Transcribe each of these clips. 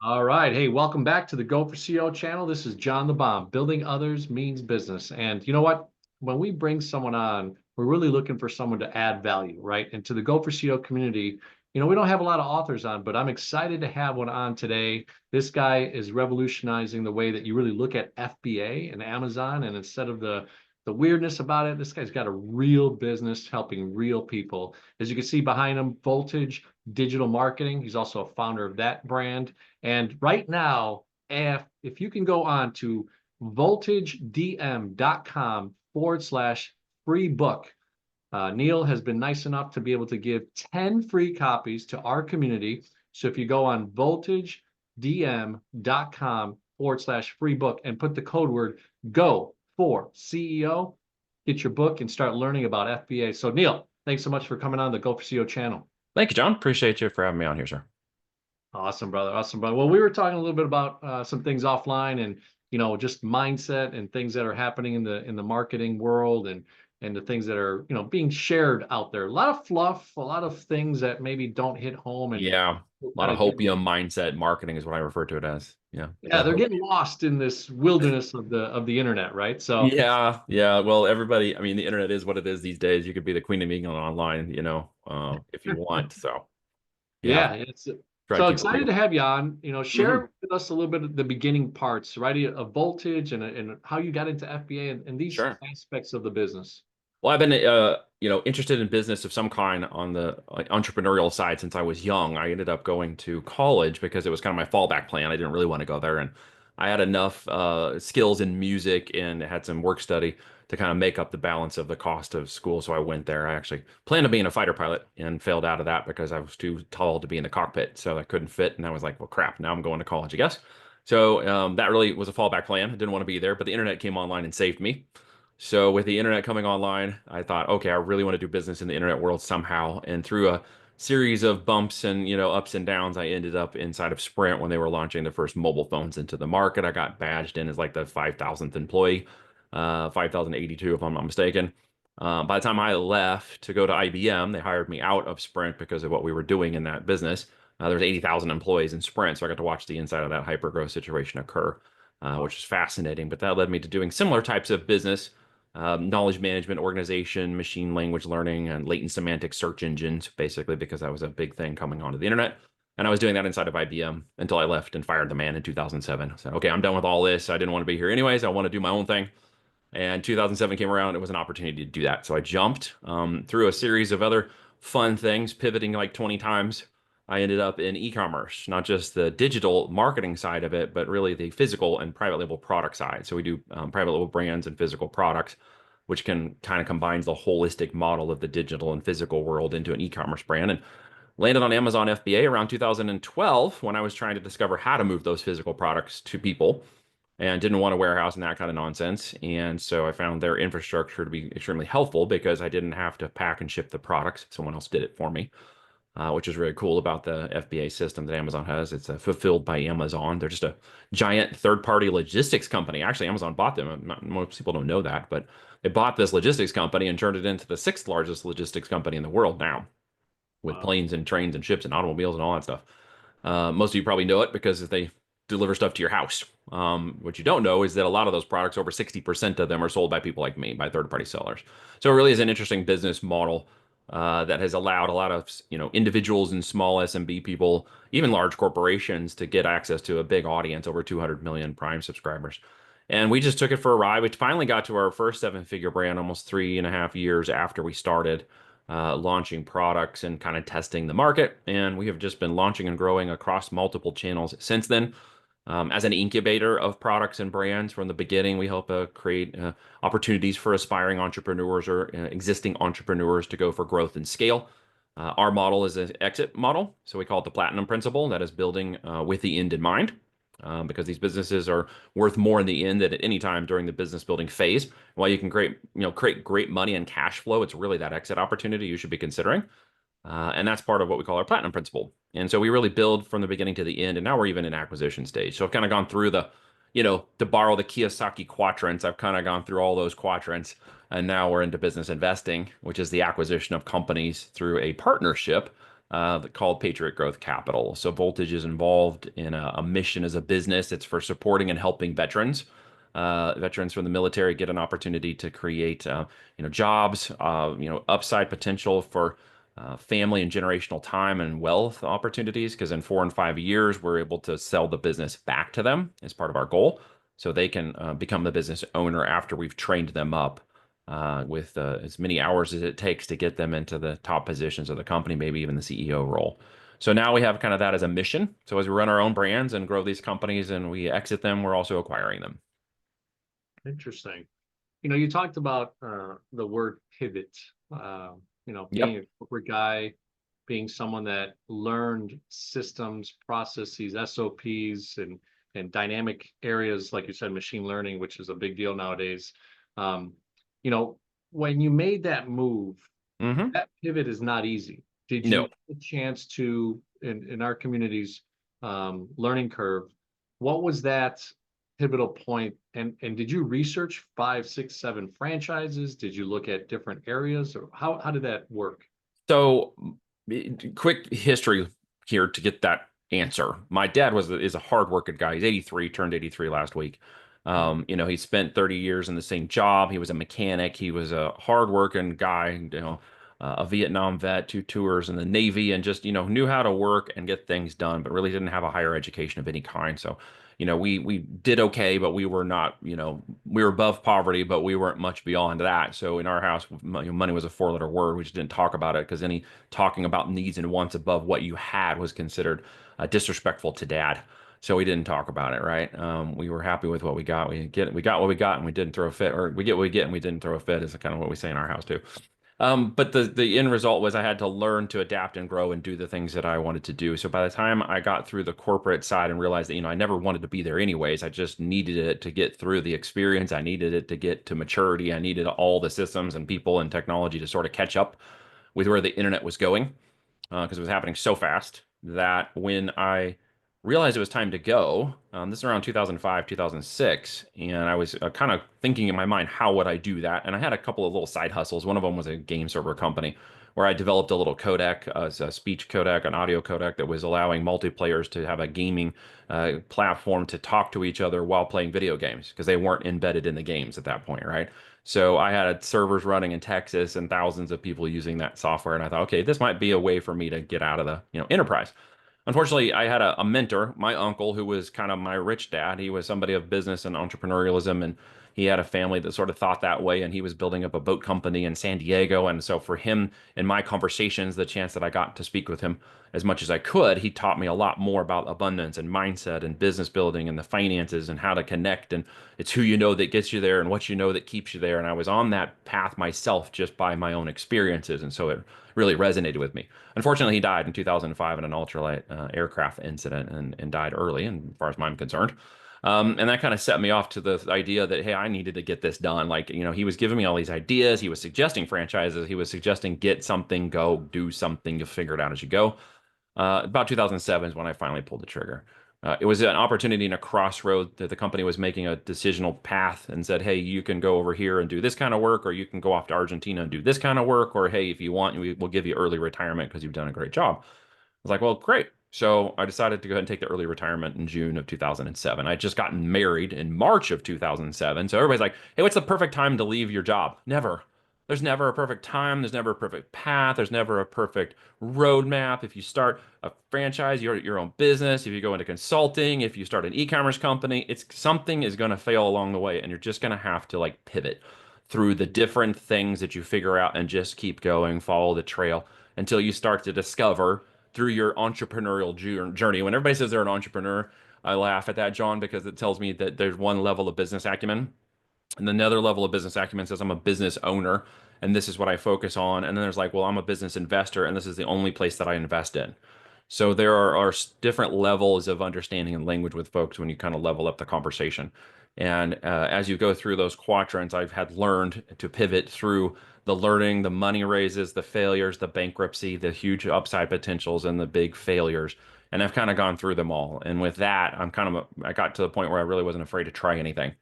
All right. Hey, welcome back to the Go for CEO channel. This is John the Bomb. Building others means business. And you know what? When we bring someone on, we're really looking for someone to add value, right? And to the Go for CEO community, we don't have a lot of authors on, but I'm excited to have one on today. This guy is revolutionizing the way that you really look at FBA and Amazon. And instead of the weirdness about it, this guy's got a real business helping real people. As you can see behind him, Voltage Digital Marketing. He's also a founder of that brand. And right now, if you can go on to voltagedm.com/free book, Neil has been nice enough to be able to give 10 free copies to our community. So if you go on voltagedm.com/free book and put the code word go for CEO, get your book and start learning about FBA. So Neil, thanks so much for coming on the Go for CEO channel. Thank you, John. Appreciate you for having me on here, sir. Awesome, brother. Awesome, brother. Well, we were talking a little bit about some things offline and just mindset and things that are happening in the marketing world and the things that are being shared out there. A lot of fluff, a lot of things that maybe don't hit home and Yeah, a lot kind of of get hopium mindset marketing is what I refer to it as. Yeah, yeah, they're getting lost in this wilderness of the internet, right? So yeah. Well, everybody, I mean, the internet is what it is these days. You could be the queen of England online, if you want. So, yeah, yeah, it's try to so keep it excited to real. have you on. Mhm. Share with us a little bit of the beginning parts, right? Of Voltage and how you got into FBA and these Sure. aspects of the business. Well, I've been, interested in business of some kind on the entrepreneurial side since I was young. I ended up going to college because it was kind of my fallback plan. I didn't really want to go there, and I had enough skills in music and had some work study to kind of make up the balance of the cost of school. So I went there. I actually planned on being a fighter pilot and failed out of that because I was too tall to be in the cockpit, so I couldn't fit. And I was like, well, crap. Now I'm going to college, I guess. So that really was a fallback plan. I didn't want to be there, but the internet came online and saved me. So with the internet coming online, I thought, okay, I really want to do business in the internet world somehow. And through a series of bumps and ups and downs, I ended up inside of Sprint when they were launching the first mobile phones into the market. I got badged in as like the 5,000th employee, 5,082 if I'm not mistaken. By the time I left to go to IBM, they hired me out of Sprint because of what we were doing in that business. There's 80,000 employees in Sprint, so I got to watch the inside of that hypergrowth situation occur, which is fascinating. But that led me to doing similar types of business, knowledge management organization, machine language learning, and latent semantic search engines, basically, because that was a big thing coming onto the internet. And I was doing that inside of IBM until I left and fired the man in 2007. So, okay, I'm done with all this. I didn't want to be here anyways. I want to do my own thing. And 2007 came around. It was an opportunity to do that. So I jumped through a series of other fun things, pivoting like 20 times. I ended up in e-commerce, not just the digital marketing side of it, but really the physical and private label product side. So we do private label brands and physical products, which can kind of combines the holistic model of the digital and physical world into an e-commerce brand. And landed on Amazon FBA around 2012 when I was trying to discover how to move those physical products to people and didn't want a warehouse and that kind of nonsense. And so I found their infrastructure to be extremely helpful because I didn't have to pack and ship the products. Someone else did it for me, which is really cool about the FBA system that Amazon has. It's fulfilled by Amazon. They're just a giant third-party logistics company. Actually, Amazon bought them. Most people don't know that, but they bought this logistics company and turned it into the sixth largest logistics company in the world now, with Wow. planes and trains and ships and automobiles and all that stuff. Most of you probably know it because they deliver stuff to your house. What you don't know is that a lot of those products, over 60% of them, are sold by people like me, by third-party sellers. So it really is an interesting business model that has allowed a lot of individuals and small SMB people, even large corporations, to get access to a big audience, over 200 million Prime subscribers. And we just took it for a ride. We finally got to our first seven-figure brand almost 3.5 years after we started launching products and kind of testing the market. And we have just been launching and growing across multiple channels since then. As an incubator of products and brands from the beginning, we help create opportunities for aspiring entrepreneurs or existing entrepreneurs to go for growth and scale. Our model is an exit model, so we call it the platinum principle. That is building with the end in mind, because these businesses are worth more in the end than at any time during the business building phase. While you can create great money and cash flow, it's really that exit opportunity you should be considering. And that's part of what we call our platinum principle. And so we really build from the beginning to the end. And now we're even in acquisition stage. So I've kind of gone through to borrow the Kiyosaki quadrants, I've kind of gone through all those quadrants. And now we're into business investing, which is the acquisition of companies through a partnership called Patriot Growth Capital. So Voltage is involved in a mission as a business. It's for supporting and helping veterans. Veterans from the military get an opportunity to create, jobs, upside potential for family and generational time and wealth opportunities. Because in 4 and 5 years, we're able to sell the business back to them as part of our goal, so they can become the business owner after we've trained them up with as many hours as it takes to get them into the top positions of the company, maybe even the CEO role. So now we have kind of that as a mission. So as we run our own brands and grow these companies and we exit them, we're also acquiring them. Interesting. You talked about the word pivot. Being Yep. a corporate guy, being someone that learned systems, processes, SOPs, and dynamic areas, like you said, machine learning, which is a big deal nowadays. Um, you know, when you made that move, Hmm. that pivot is not easy. Did you No. get a chance to, in our community's learning curve, what was that pivotal point? And did you research five, six, seven franchises? Did you look at different areas, or how did that work? So, quick history here to get that answer. My dad is a hardworking guy. He's 83, turned 83 last week. He spent 30 years in the same job. He was a mechanic. He was a hardworking guy, a Vietnam vet, 2 tours in the Navy, and just, knew how to work and get things done, but really didn't have a higher education of any kind. So, we did okay, but we were not, we were above poverty, but we weren't much beyond that. So in our house, money was a four-letter word. We just didn't talk about it because any talking about needs and wants above what you had was considered disrespectful to dad. So we didn't talk about it, right? We were happy with what we got. We got what we got, and we didn't throw a fit, or we get what we get, and we didn't throw a fit. Is kind of what we say in our house too. But the end result was I had to learn to adapt and grow and do the things that I wanted to do. So by the time I got through the corporate side and realized that, I never wanted to be there anyways, I just needed it to get through the experience. I needed it to get to maturity. I needed all the systems and people and technology to sort of catch up with where the internet was going, because it was happening so fast that when I realized it was time to go, this is around 2005, 2006, and I was kind of thinking in my mind, how would I do that? And I had a couple of little side hustles. One of them was a game server company where I developed a little codec, a speech codec, an audio codec that was allowing multiplayers to have a gaming platform to talk to each other while playing video games because they weren't embedded in the games at that point, right? So I had servers running in Texas and thousands of people using that software. And I thought, okay, this might be a way for me to get out of the, enterprise. Unfortunately, I had a mentor, my uncle, who was kind of my rich dad. He was somebody of business and entrepreneurialism, and he had a family that sort of thought that way, and he was building up a boat company in San Diego. And so for him, in my conversations, the chance that I got to speak with him as much as I could, he taught me a lot more about abundance and mindset and business building and the finances and how to connect. And it's who you know that gets you there and what you know that keeps you there. And I was on that path myself just by my own experiences. And so it really resonated with me. Unfortunately, he died in 2005 in an ultralight aircraft incident and died early, and as far as I'm concerned. And that kind of set me off to the idea that, hey, I needed to get this done. Like, he was giving me all these ideas. He was suggesting franchises. He was suggesting get something, go do something. You'll figure it out as you go. About 2007 is when I finally pulled the trigger. It was an opportunity in a crossroad that the company was making a decisional path and said, hey, you can go over here and do this kind of work, or you can go off to Argentina and do this kind of work, or hey, if you want, we'll give you early retirement because you've done a great job. Was like, well, great. So I decided to go ahead and take the early retirement in June of 2007. I had just gotten married in March of 2007. So everybody's like, hey, what's the perfect time to leave your job? Never. There's never a perfect time. There's never a perfect path. There's never a perfect roadmap. If you start a franchise, your own business, if you go into consulting, if you start an e-commerce company, it's something is going to fail along the way, and you're just going to have to like pivot through the different things that you figure out and just keep going, follow the trail until you start to discover through your entrepreneurial journey. When everybody says they're an entrepreneur, I laugh at that, John, because it tells me that there's one level of business acumen, and another level of business acumen says I'm a business owner, and this is what I focus on. And then there's like, well, I'm a business investor, and this is the only place that I invest in. So there are different levels of understanding and language with folks when you kind of level up the conversation. And as you go through those quadrants, I've had learned to pivot through the learning, the money raises, the failures, the bankruptcy, the huge upside potentials, and the big failures. And I've kind of gone through them all. And with that, I got to the point where I really wasn't afraid to try anything.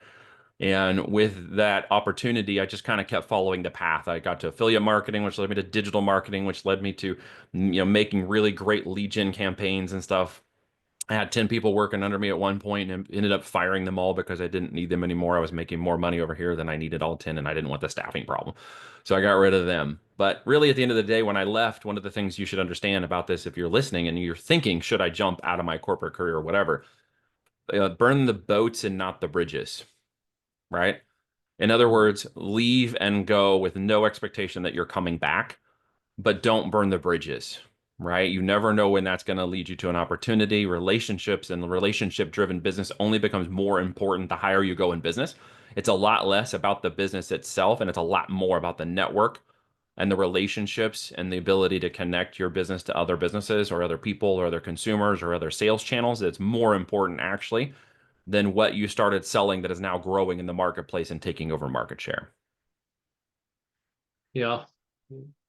And with that opportunity, I just kind of kept following the path. I got to affiliate marketing, which led me to digital marketing, which led me to, making really great lead gen campaigns and stuff. I had 10 people working under me at one point and ended up firing them all because I didn't need them anymore. I was making more money over here than I needed all 10, and I didn't want the staffing problem. So I got rid of them. But really, at the end of the day, when I left, one of the things you should understand about this, if you're listening and you're thinking, should I jump out of my corporate career or whatever, burn the boats and not the bridges, right? In other words, leave and go with no expectation that you're coming back, but don't burn the bridges, right? You never know when that's going to lead you to an opportunity. Relationships and the relationship driven business only becomes more important the higher you go in business. It's a lot less about the business itself, and it's a lot more about the network and the relationships and the ability to connect your business to other businesses or other people or other consumers or other sales channels. It's more important actually than what you started selling that is now growing in the marketplace and taking over market share. Yeah,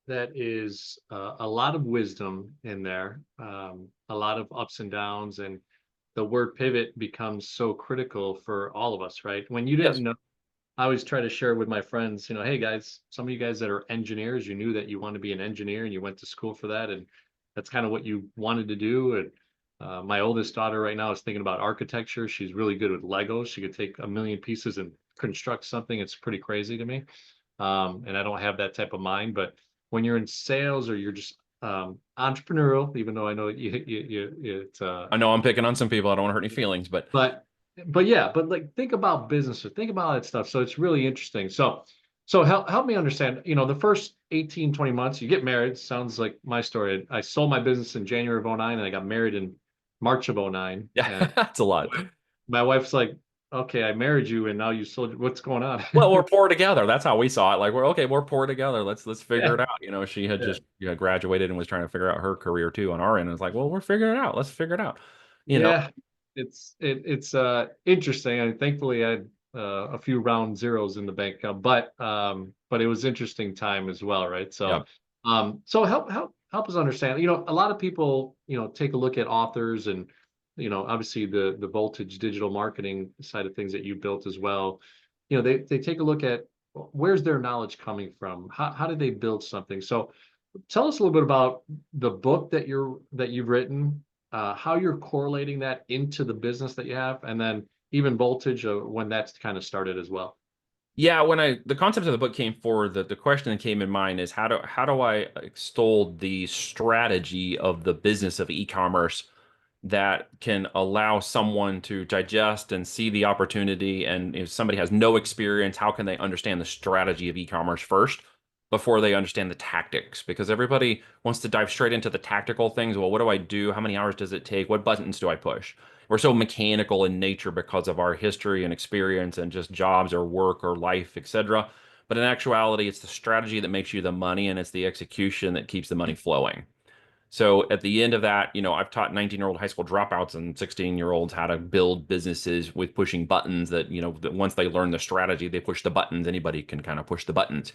that is a lot of wisdom in there, a lot of ups and downs, and the word pivot becomes so critical for all of us, right? When you Yes. didn't know, I always try to share with my friends, hey guys, some of you guys that are engineers, you knew that you want to be an engineer and you went to school for that, and that's kind of what you wanted to do. And my oldest daughter right now is thinking about architecture. She's really good with Legos. She could take a million pieces and construct something. It's pretty crazy to me. And I don't have that type of mind. But when you're in sales or you're just entrepreneurial, even though I know it's I know I'm picking on some people. I don't want to hurt any feelings, but but yeah, but like think about business or think about all that stuff. So it's really interesting. So help me understand, the first 18, 20 months, you get married. Sounds like my story. I sold my business in January of '09 and I got married in March of '09. yeah, And that's a lot. my wife's like, okay, I married you and now you sold, what's going on? Well, we're poor together. That's how we saw it. Like we're okay, we're poor together. Let's figure it Yeah. out. She had Yeah. just graduated and was trying to figure out her career too on our end. And it's like, well, we're figuring it out. Let's figure it out. You know, Yeah, it's interesting. And thankfully I had a few round zeros in the bank account, but it was interesting time as well, right? yeah. So help us understand. A lot of people, take a look at authors and obviously the Voltage digital marketing side of things that you built as well. They take a look at where's their knowledge coming from? How did they build something? So tell us a little bit about the book that you've written, how you're correlating that into the business that you have, and then even Voltage, when that's kind of started as well. Yeah, when the concept of the book came forward, the question that came in mind is how do I extol the strategy of the business of e-commerce that can allow someone to digest and see the opportunity. And if somebody has no experience, how can they understand the strategy of e-commerce first before they understand the tactics? Because everybody wants to dive straight into the tactical things. Well, what do I do? How many hours does it take? What buttons do I push? We're so mechanical in nature because of our history and experience and just jobs or work or life, etc. But in actuality, it's the strategy that makes you the money, and it's the execution that keeps the money flowing. So at the end of that, I've taught 19-year-old high school dropouts and 16-year-olds how to build businesses with pushing buttons that, that once they learn the strategy, they push the buttons. Anybody can kind of push the buttons.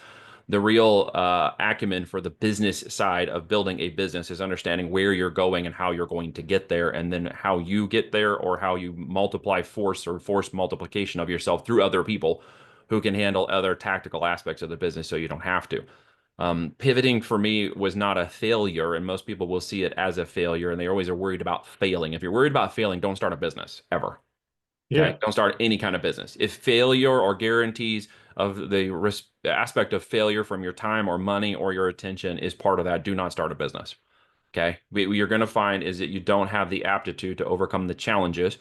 The real acumen for the business side of building a business is understanding where you're going and how you're going to get there, and then how you get there or how you multiply force or force multiplication of yourself through other people who can handle other tactical aspects of the business so you don't have to. Pivoting for me was not a failure, and most people will see it as a failure, and they always are worried about failing. If you're worried about failing, don't start a business ever. Okay, Yeah. don't start any kind of business. If failure or guarantees of the risk aspect of failure from your time or money or your attention is part of that, do not start a business. Okay, what you're going to find is that you don't have the aptitude to overcome the challenges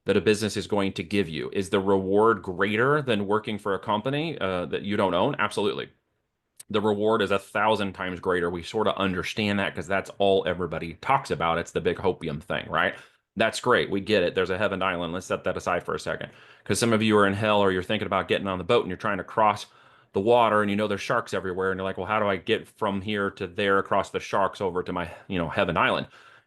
that a business is going to give you. Is the reward greater than working for a company that you don't own? Absolutely. The reward is 1,000 times greater. We sort of understand that because that's all everybody talks about. It's the big hopium thing, right? That's great. We get it. There's a heaven island. Let's set that aside for a second. Because some of you are in hell or you're thinking about getting on the boat and you're trying to cross the water and there's sharks everywhere. And you're like, well, how do I get from here to there across the sharks over to my, heaven island?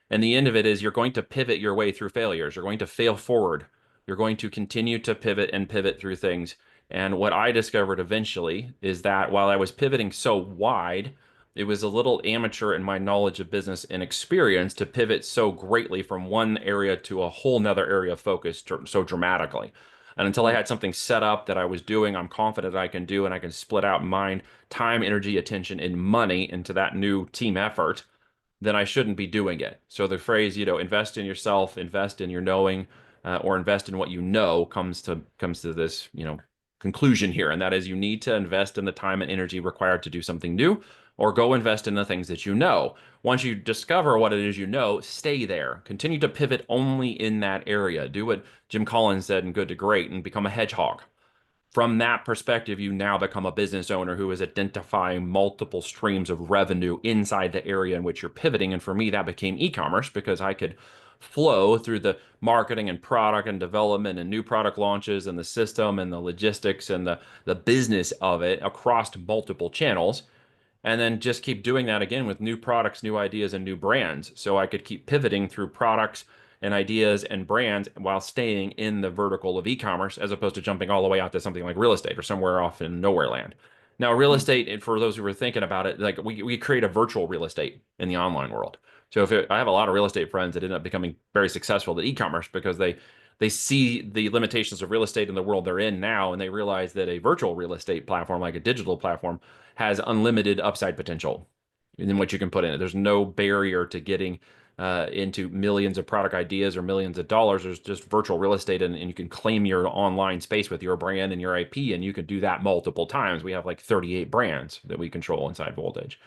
And the end of it is you're going to pivot your way through failures. You're going to fail forward. You're going to continue to pivot and pivot through things. And what I discovered eventually is that while I was pivoting so wide, it was a little amateur in my knowledge of business and experience to pivot so greatly from one area to a whole nother area of focus so dramatically. And until I had something set up that I was doing, I'm confident I can do, and I can split out mind, time, energy, attention, and money into that new team effort, then I shouldn't be doing it. So the phrase, invest in yourself, invest in your knowing, or invest in what you know comes to this, conclusion here, and that is you need to invest in the time and energy required to do something new, or go invest in the things that you know. Once you discover what it is you know, stay there. Continue to pivot only in that area. Do what Jim Collins said in Good to Great and become a hedgehog. From that perspective, you now become a business owner who is identifying multiple streams of revenue inside the area in which you're pivoting. And for me, that became e-commerce because I could flow through the marketing and product and development and new product launches and the system and the logistics and the business of it across multiple channels, and then just keep doing that again with new products, new ideas, and new brands. So I could keep pivoting through products and ideas and brands while staying in the vertical of e-commerce, as opposed to jumping all the way out to something like real estate or somewhere off in nowhere land. Now, real estate, and for those who were thinking about it, like we create a virtual real estate in the online world. So I have a lot of real estate friends that end up becoming very successful at e-commerce because they see the limitations of real estate in the world they're in now, and they realize that a virtual real estate platform, like a digital platform, has unlimited upside potential in what you can put in it. There's no barrier to getting into millions of product ideas or millions of dollars. There's just virtual real estate, and you can claim your online space with your brand and your IP, and you can do that multiple times. We have like 38 brands that we control inside Voltage.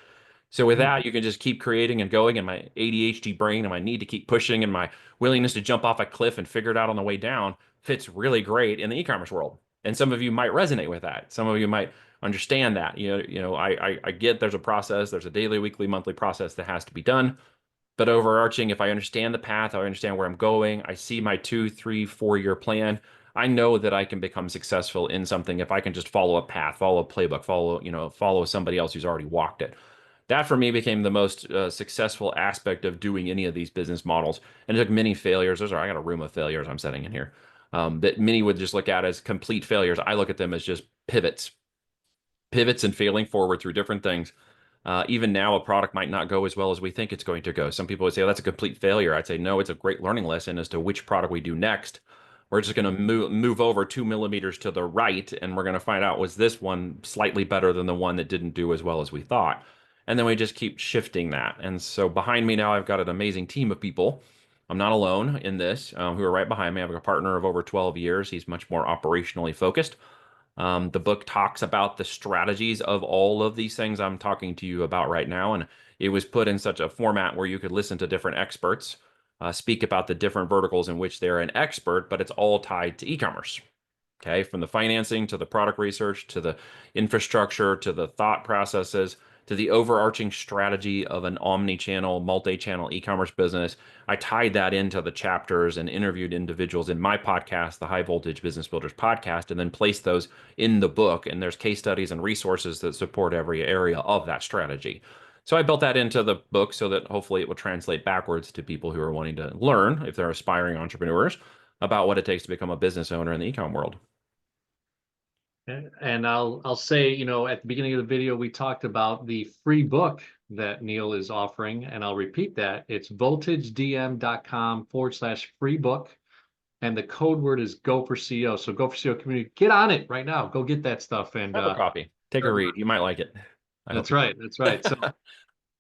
So with that, you can just keep creating and going, and my ADHD brain and my need to keep pushing and my willingness to jump off a cliff and figure it out on the way down fits really great in the e-commerce world. And some of you might resonate with that. Some of you might understand that. I get there's a process, there's a daily, weekly, monthly process that has to be done. But overarching, if I understand the path, I understand where I'm going, I see my 2, 3, 4 year plan. I know that I can become successful in something if I can just follow a path, follow a playbook, follow somebody else who's already walked it. That for me became the most successful aspect of doing any of these business models. And it took many failures. I got a room of failures I'm setting in here, that many would just look at as complete failures. I look at them as just pivots and failing forward through different things. Even now, a product might not go as well as we think it's going to go. Some people would say, oh, that's a complete failure. I'd say, no, it's a great learning lesson as to which product we do next. We're just going to move over 2 millimeters to the right, and we're going to find out, was this one slightly better than the one that didn't do as well as we thought? And then we just keep shifting that. And so behind me now, I've got an amazing team of people. I'm not alone in this, who are right behind me. I have a partner of over 12 years. He's much more operationally focused. The book talks about the strategies of all of these things I'm talking to you about right now. And it was put in such a format where you could listen to different experts speak about the different verticals in which they're an expert, but it's all tied to e-commerce. Okay, from the financing to the product research to the infrastructure to the thought processes to the overarching strategy of an omni-channel, multi-channel e-commerce business. I tied that into the chapters and interviewed individuals in my podcast, the High Voltage Business Builders podcast, and then placed those in the book. And there's case studies and resources that support every area of that strategy. So I built that into the book so that hopefully it will translate backwards to people who are wanting to learn, if they're aspiring entrepreneurs, about what it takes to become a business owner in the e-com world. And I'll say, at the beginning of the video, we talked about the free book that Neil is offering, and I'll repeat that. It's voltagedm.com/free book. And the code word is Go for CEO. So Go for CEO community, get on it right now. Go get that stuff. And Have a copy. Take a read. You might like it. That's right. That's right. So,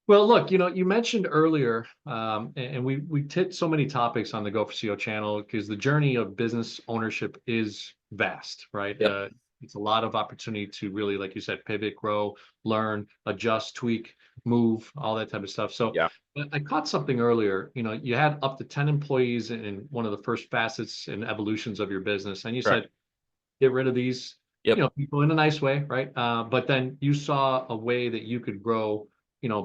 well, look, you mentioned earlier, and we hit so many topics on the Go for CEO channel because the journey of business ownership is vast, right? Yep. It's a lot of opportunity to really, like you said, pivot, grow, learn, adjust, tweak, move, all that type of stuff. So Yeah. I caught something earlier. You had up to 10 employees in one of the first facets and evolutions of your business. And you Correct. said, get rid of these, Yep. people in a nice way, right? But then you saw a way that you could grow,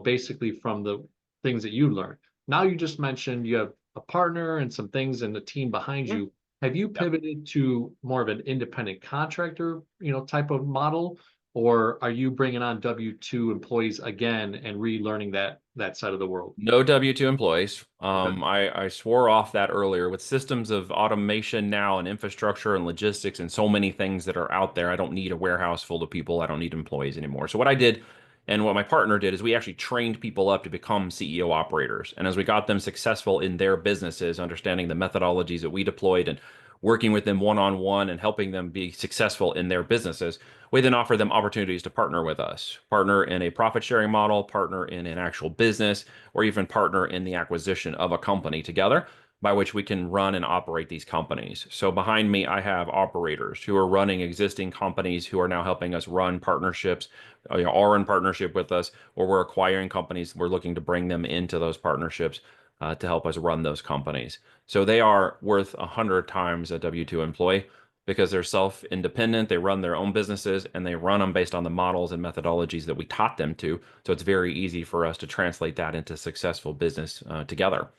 basically from the things that you learned. Now you just mentioned you have a partner and some things and the team behind Mhm. you. Have you Yep. pivoted to more of an independent contractor, type of model, or are you bringing on W-2 employees again and relearning that side of the world? No W-2 employees. Okay. I swore off that earlier. With systems of automation now and infrastructure and logistics and so many things that are out there, I don't need a warehouse full of people. I don't need employees anymore. So what I did and what my partner did is we actually trained people up to become CEO operators. And as we got them successful in their businesses, understanding the methodologies that we deployed and working with them one-on-one and helping them be successful in their businesses. We then offer them opportunities to partner with us, partner in a profit sharing model, partner in an actual business, or even partner in the acquisition of a company together, by which we can run and operate these companies. So behind me, I have operators who are running existing companies who are now helping us run partnerships, are in partnership with us, or we're acquiring companies. We're looking to bring them into those partnerships to help us run those companies. So they are worth 100 times a W-2 employee because they're self-independent, they run their own businesses, and they run them based on the models and methodologies that we taught them to. So it's very easy for us to translate that into successful business together.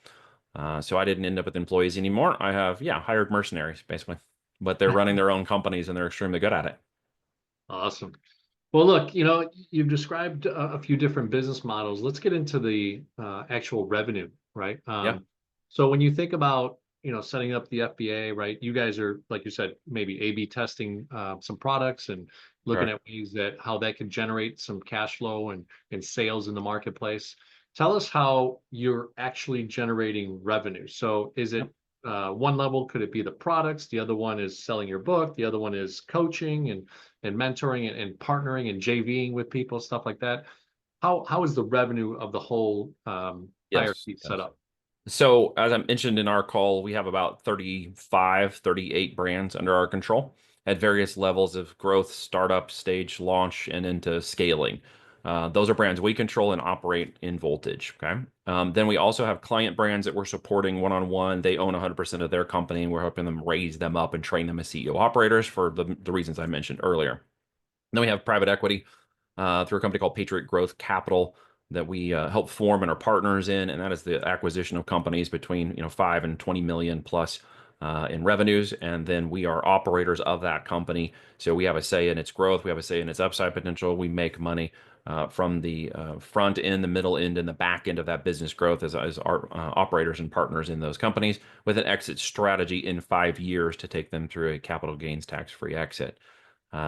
So I didn't end up with employees anymore. I have, yeah, hired mercenaries basically, but they're running their own companies and they're extremely good at it. Awesome. Well, look, you've described a few different business models. Let's get into the actual revenue, right? Yeah, So when you think about, setting up the FBA, right? You guys are, like you said, maybe A/B testing some products and looking correct. at ways that how that can generate some cash flow and sales in the marketplace. Tell us how you're actually generating revenue. So is it one level? Could it be the products? The other one is selling your book. The other one is coaching and mentoring and partnering and JVing with people, stuff like that. How is the revenue of the whole Yes, hierarchy set yes. up? So, as I mentioned in our call, we have about 35, 38 brands under our control at various levels of growth, startup, stage, launch, and into scaling. Those are brands we control and operate in Voltage. Okay. Then we also have client brands that we're supporting one-on-one. They own 100% of their company, and we're helping them raise them up and train them as CEO operators for the reasons I mentioned earlier. Then we have private equity through a company called Patriot Growth Capital that we help form and are partners in, and that is the acquisition of companies between 5 and 20 million plus in revenues, and then we are operators of that company. So we have a say in its growth, we have a say in its upside potential. We make money from the front end, the middle end, and the back end of that business growth as our operators and partners in those companies with an exit strategy in 5 years to take them through a capital gains tax-free exit.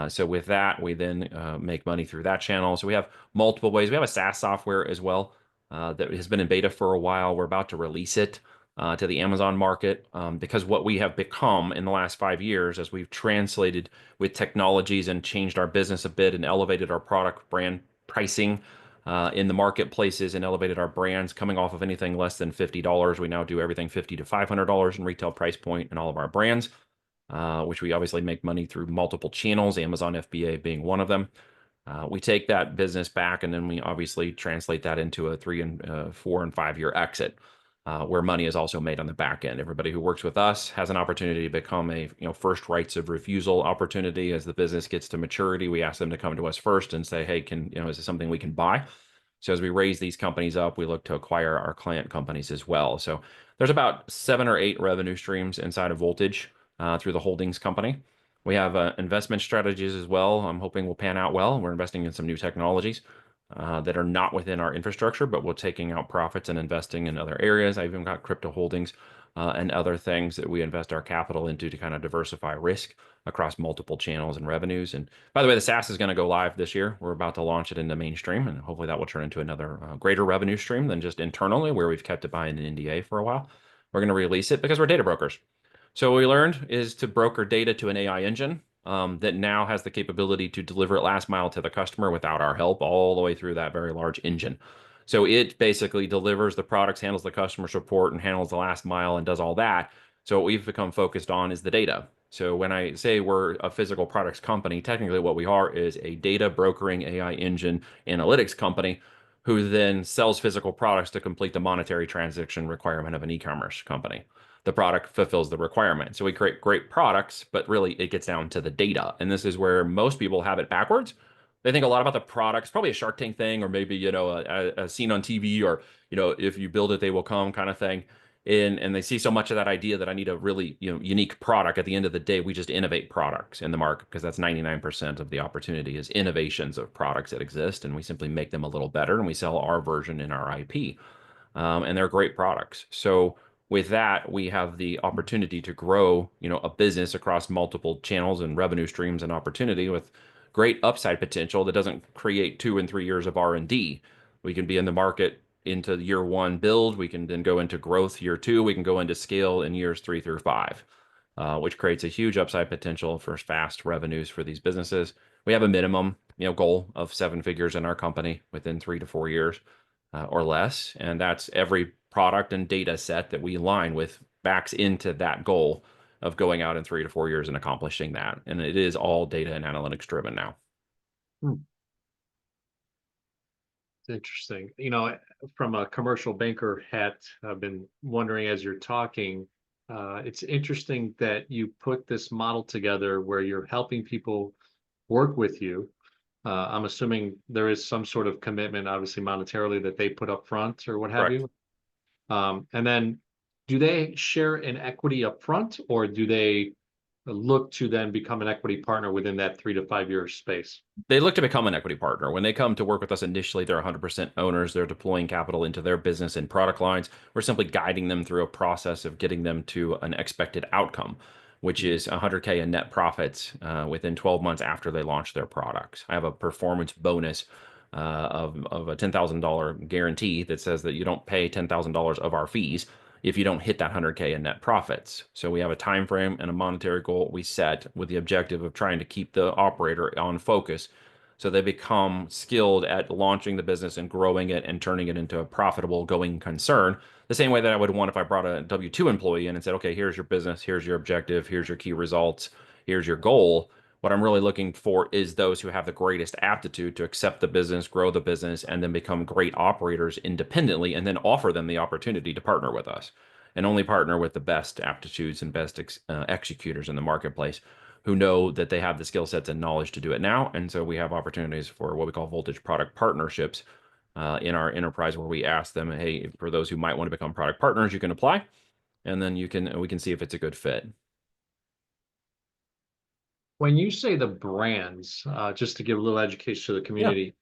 So with that, we then make money through that channel. So we have multiple ways. We have a SaaS software as well that has been in beta for a while. We're about to release it to the Amazon market because what we have become in the last 5 years, as we've translated with technologies and changed our business a bit and elevated our product brand pricing in the marketplaces and elevated our brands coming off of anything less than $50. We now do everything $50 to $500 in retail price point in all of our brands, which we obviously make money through multiple channels, Amazon FBA being one of them. We take that business back and then we obviously translate that into a 3 and 4 and 5 year exit, where money is also made on the back end. Everybody who works with us has an opportunity to become a first rights of refusal opportunity. As the business gets to maturity, we ask them to come to us first and say, hey, is this something we can buy? So as we raise these companies up, we look to acquire our client companies as well. So there's about 7 or 8 revenue streams inside of Voltage through the holdings company. We have investment strategies as well. I'm hoping will pan out well. We're investing in some new technologies that are not within our infrastructure, but we're taking out profits and investing in other areas. I've even got crypto holdings and other things that we invest our capital into to kind of diversify risk across multiple channels and revenues. And by the way, the SaaS is going to go live this year. We're about to launch it into mainstream, and hopefully that will turn into another greater revenue stream than just internally, where we've kept it behind an NDA for a while. We're going to release it because we're data brokers. So what we learned is to broker data to an AI engine that now has the capability to deliver it last mile to the customer without our help, all the way through that very large engine. So it basically delivers the products, handles the customer support, and handles the last mile and does all that. So what we've become focused on is the data. So when I say we're a physical products company, technically what we are is a data brokering AI engine analytics company who then sells physical products to complete the monetary transaction requirement of an e-commerce company. The product fulfills the requirement. So we create great products, but really it gets down to the data. And this is where most people have it backwards. They think a lot about the products, probably a Shark Tank thing, or maybe, a scene on TV, or, if you build it, they will come kind of thing. And they see so much of that idea that I need a really, unique product. At the end of the day, we just innovate products in the market because that's 99% of the opportunity is innovations of products that exist. And we simply make them a little better and we sell our version in our IP. And they're great products. So with that, we have the opportunity to grow, a business across multiple channels and revenue streams and opportunity with great upside potential that doesn't create 2 and 3 years of R&D. We can be in the market into year 1 build. We can then go into growth year 2. We can go into scale in years 3 through 5. which creates a huge upside potential for fast revenues for these businesses. We have a minimum, goal of 7 figures in our company within 3 to 4 years or less, and that's every product and data set that we align with backs into that goal of going out in 3 to 4 years and accomplishing that. And it is all data and analytics driven now. Hmm. It's interesting. You know, from a commercial banker hat, I've been wondering as you're talking, it's interesting that you put this model together where you're helping people work with you. I'm assuming there is some sort of commitment, obviously monetarily, that they put up front or what have Correct. you. And then do they share in equity up front, or do they look to then become an equity partner within that 3 to 5 year space? They look to become an equity partner. When they come to work with us initially, they're 100% owners. They're deploying capital into their business and product lines. We're simply guiding them through a process of getting them to an expected outcome, which is 100K in net profits within 12 months after they launch their products. I have a performance bonus of a $10,000 guarantee that says that you don't pay $10,000 of our fees if you don't hit that 100K in net profits. So we have a time frame and a monetary goal we set with the objective of trying to keep the operator on focus so they become skilled at launching the business and growing it and turning it into a profitable going concern. The same way that I would want if I brought a W-2 employee in and said, okay, here's your business, here's your objective, here's your key results, here's your goal. What I'm really looking for is those who have the greatest aptitude to accept the business, grow the business, and then become great operators independently, and then offer them the opportunity to partner with us and only partner with the best aptitudes and best executors in the marketplace who know that they have the skill sets and knowledge to do it now. And so we have opportunities for what we call voltage product partnerships in our enterprise where we ask them, hey, for those who might want to become product partners, you can apply, and then we can see if it's a good fit. When you say the brands, just to give a little education to the Yeah. community,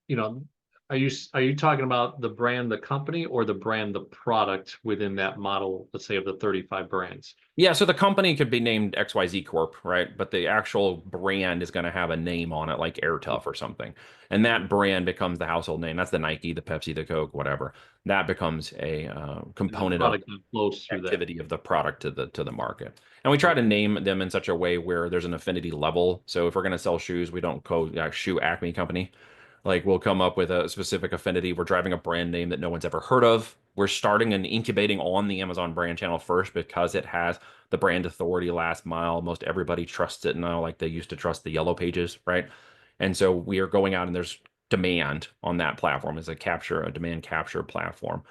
you know, are you talking about the brand, the company, or the brand, the product within that model, let's say of the 35 brands? Yeah, so the company could be named XYZ Corp, right? But the actual brand is going to have a name on it, like AirTough or something. And that brand becomes the household name. That's the Nike, the Pepsi, the Coke, whatever. That becomes a And the component of product that flows through that. activity of the product to the market. And we try to name them in such a way where there's an affinity level. So if we're going to sell shoes, we don't go shoe Acme company. Like we'll come up with a specific affinity. We're driving a brand name that no one's ever heard of. We're starting and incubating on the Amazon brand channel first because it has the brand authority last mile. Most everybody trusts it now, like they used to trust the yellow pages, right? And so we are going out and there's demand on that platform as a demand capture platform.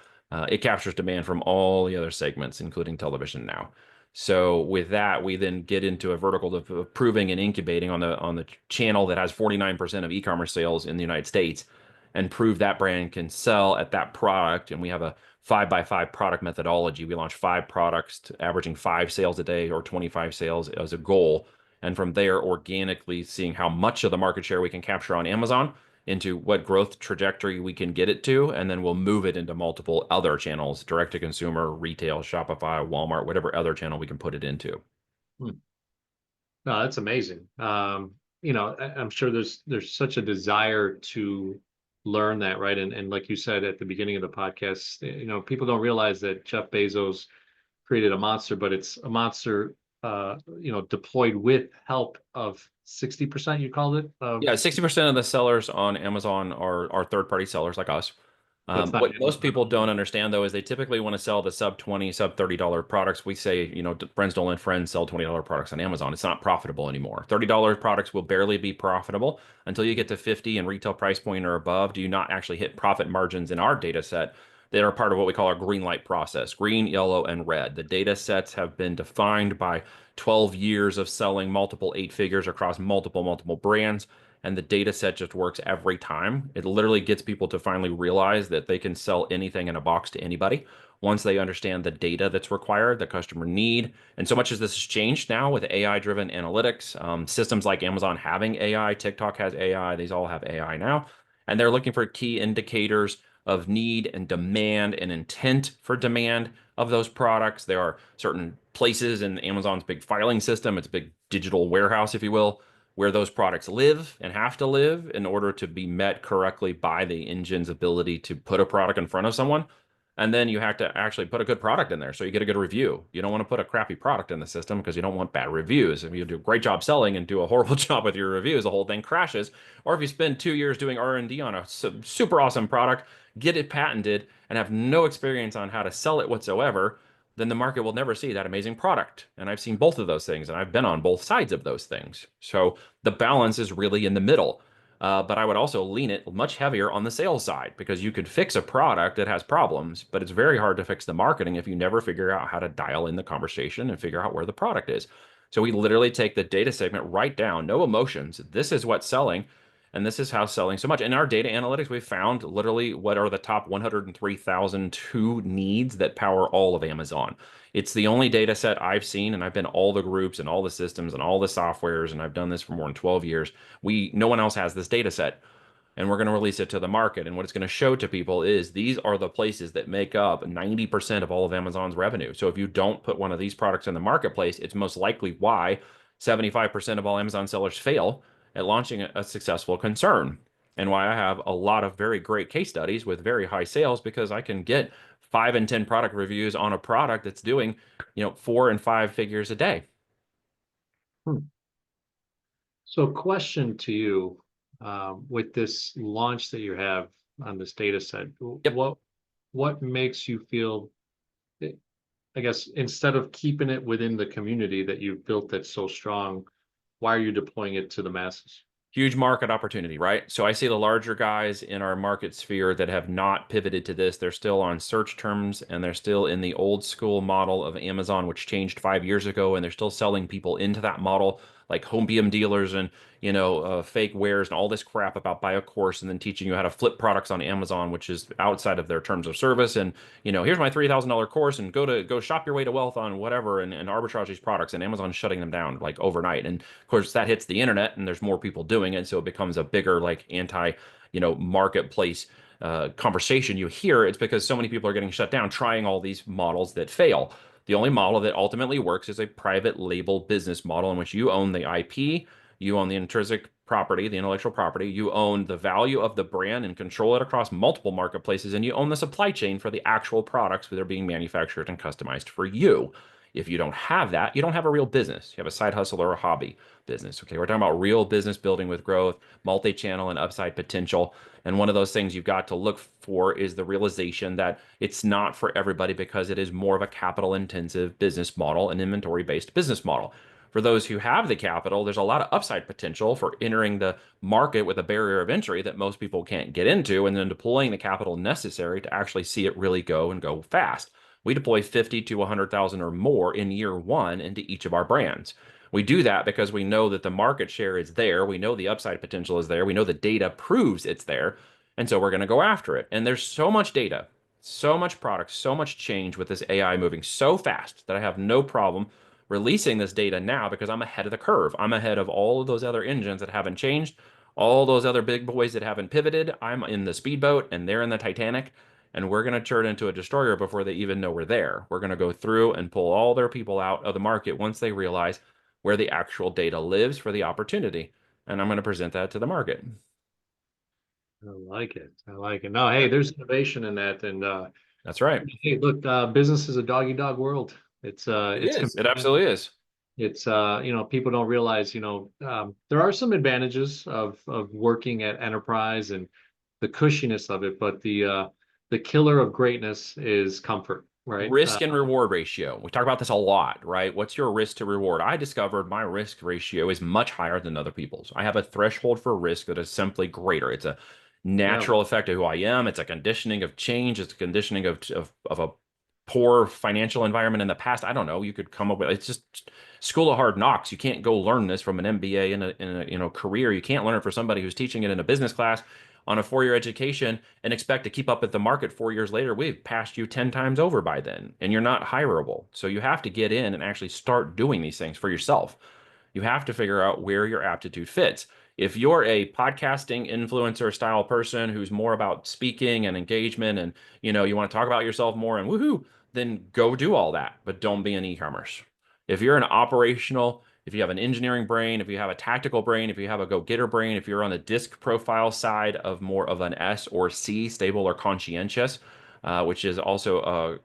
It captures demand from all the other segments, including television now. So with that, we then get into a vertical of proving and incubating on the channel that has 49% of e-commerce sales in the United States, and prove that brand can sell at that product. And we have a 5x5 product methodology. We launch 5 products, averaging 5 sales a day or 25 sales as a goal. And from there, organically seeing how much of the market share we can capture on Amazon into what growth trajectory we can get it to, and then we'll move it into multiple other channels, direct to consumer, retail, Shopify, Walmart, whatever other channel we can put it into. Hmm. No, that's amazing. You know, I'm sure there's such a desire to learn that, right? And like you said at the beginning of the podcast, you know, people don't realize that Jeff Bezos created a monster, but it's a monster, you know, deployed with help of 60%, you called it, of Yeah, 60% of the sellers on Amazon are third-party sellers like us. that's not What most Amazon. people don't understand though is they typically want to sell the sub 20, sub $30 products. We say, friends don't let friends sell $20 products on Amazon. It's not profitable anymore. $30 products will barely be profitable until you get to 50 and retail price point or above. Do you not actually hit profit margins in our data set that are part of what we call our green light process, green, yellow, and red. The data sets have been defined by 12 years of selling multiple 8 figures across multiple brands, and the data set just works every time. It literally gets people to finally realize that they can sell anything in a box to anybody once they understand the data that's required, the customer need. And so much as this has changed now with AI-driven analytics, systems like Amazon having AI, TikTok has AI, these all have AI now, and they're looking for key indicators of need and demand and intent for demand of those products. There are certain places in Amazon's big filing system, its big digital warehouse, if you will, where those products live and have to live in order to be met correctly by the engine's ability to put a product in front of someone. And then you have to actually put a good product in there so you get a good review. You don't want to put a crappy product in the system because you don't want bad reviews. If you do a great job selling and do a horrible job with your reviews, the whole thing crashes. Or if you spend 2 years doing R&D on a super awesome product, get it patented, and have no experience on how to sell it whatsoever, then the market will never see that amazing product. And I've seen both of those things, and I've been on both sides of those things. So the balance is really in the middle. But I would also lean it much heavier on the sales side because you could fix a product that has problems, but it's very hard to fix the marketing if you never figure out how to dial in the conversation and figure out where the product is. So we literally take the data segment right down, no emotions. This is what's selling, and this is how selling so much. In our data analytics, we found literally what are the top 103,002 needs that power all of Amazon. It's the only data set I've seen, and I've been all the groups and all the systems and all the softwares, and I've done this for more than 12 years. No one else has this data set, and we're going to release it to the market. And what it's going to show to people is these are the places that make up 90% of all of Amazon's revenue. So if you don't put one of these products in the marketplace, it's most likely why 75% of all Amazon sellers fail at launching a successful concern. And why I have a lot of very great case studies with very high sales because I can get 5 and 10 product reviews on a product that's doing, 4 and 5 figures a day. Hmm. So question to you, with this launch that you have on this data set, Yep. what makes you feel, eh, I guess, instead of keeping it within the community that you've built that's so strong, why are you deploying it to the masses? Huge market opportunity, right? So I see the larger guys in our market sphere that have not pivoted to this. They're still on search terms and they're still in the old school model of Amazon, which changed 5 years ago, and they're still selling people into that model, like homepium dealers and fake wares and all this crap about buy a course and then teaching you how to flip products on Amazon, which is outside of their terms of service. And here's my $3,000 course and go shop your way to wealth on whatever and arbitrage these products. And Amazon's shutting them down like overnight. And of course, that hits the internet and there's more people doing it. So it becomes a bigger, like, marketplace conversation you hear. It's because so many people are getting shut down trying all these models that fail. The only model that ultimately works is a private label business model in which you own the IP, you own the intrinsic property, the intellectual property, you own the value of the brand and control it across multiple marketplaces, and you own the supply chain for the actual products that are being manufactured and customized for you. If you don't have that, you don't have a real business. You have a side hustle or a hobby business. Okay, we're talking about real business building with growth, multi-channel and upside potential. And one of those things you've got to look for is the realization that it's not for everybody because it is more of a capital intensive business model, an inventory based business model. For those who have the capital, there's a lot of upside potential for entering the market with a barrier of entry that most people can't get into, and then deploying the capital necessary to actually see it really go and go fast. We deploy 50 to 100,000 or more in year one into each of our brands. We do that because we know that the market share is there. We know the upside potential is there. We know the data proves it's there. And so we're going to go after it. And there's so much data, so much product, so much change with this AI moving so fast that I have no problem releasing this data now because I'm ahead of the curve. I'm ahead of all of those other engines that haven't changed, all those other big boys that haven't pivoted. I'm in the speedboat and they're in the Titanic, and we're going to turn into a destroyer before they even know we're there. We're going to go through and pull all their people out of the market once they realize where the actual data lives for the opportunity. And I'm going to present that to the market. I like it. I like it. No, hey, there's innovation in that. And That's right. hey, look, business is a dog eat dog world. It It's is. It competitive. absolutely is. It's people don't realize, there are some advantages of working at enterprise and the cushiness of it, but the killer of greatness is comfort, right? Risk and reward ratio. We talk about this a lot, right? What's your risk to reward? I discovered my risk ratio is much higher than other people's. I have a threshold for risk that is simply greater. It's a Yeah. natural effect of who I am. It's a conditioning of change. It's a conditioning of a poor financial environment in the past. I don't know. You could come up with it's just school of hard knocks. You can't go learn this from an MBA in a career. You can't learn it for somebody who's teaching it in a business class on a 4 year education and expect to keep up at the market 4 years later. We've passed you 10 times over by then, and you're not hireable. So you have to get in and actually start doing these things for yourself. You have to figure out where your aptitude fits. If you're a podcasting influencer style person who's more about speaking and engagement and you want to talk about yourself more and woohoo, then go do all that, but don't be an e-commerce. If you're an operational, if you have an engineering brain, if you have a tactical brain, if you have a go-getter brain, if you're on the disc profile side of more of an S or C, stable or conscientious, which is also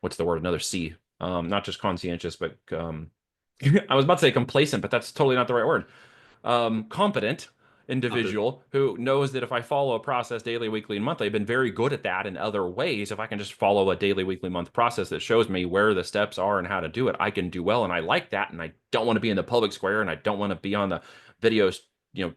what's the word? Another C. Not just conscientious, but I was about to say complacent, but that's totally not the right word. Competent individual who knows that if I follow a process daily, weekly, and monthly, I've been very good at that in other ways. If I can just follow a daily, weekly, month process that shows me where the steps are and how to do it, I can do well. And I like that. And I don't want to be in the public square and I don't want to be on the videos,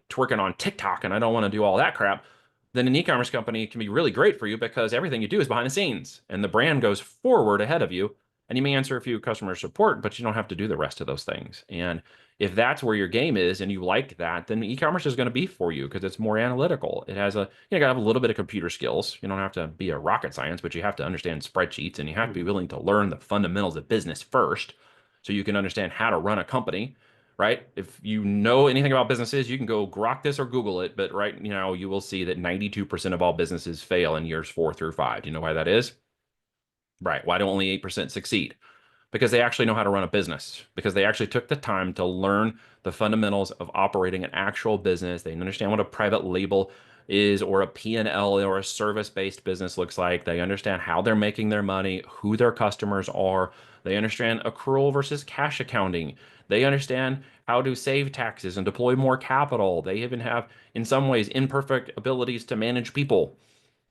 twerking on TikTok and I don't want to do all that crap. Then an e-commerce company can be really great for you because everything you do is behind the scenes and the brand goes forward ahead of you. And you may answer a few customer support, but you don't have to do the rest of those things. And if that's where your game is and you like that, then e-commerce is going to be for you because it's more analytical. It has you got to have a little bit of computer skills. You don't have to be a rocket science, but you have to understand spreadsheets and you have to be willing to learn the fundamentals of business first so you can understand how to run a company, right? If you know anything about businesses, you can go grok this or Google it, but right, you will see that 92% of all businesses fail in years 4 through 5. Do you know why that is? Right. Why do only 8% succeed? Because they actually know how to run a business, because they actually took the time to learn the fundamentals of operating an actual business. They understand what a private label is or a P&L or a service-based business looks like. They understand how they're making their money, who their customers are. They understand accrual versus cash accounting. They understand how to save taxes and deploy more capital. They even have, in some ways, imperfect abilities to manage people.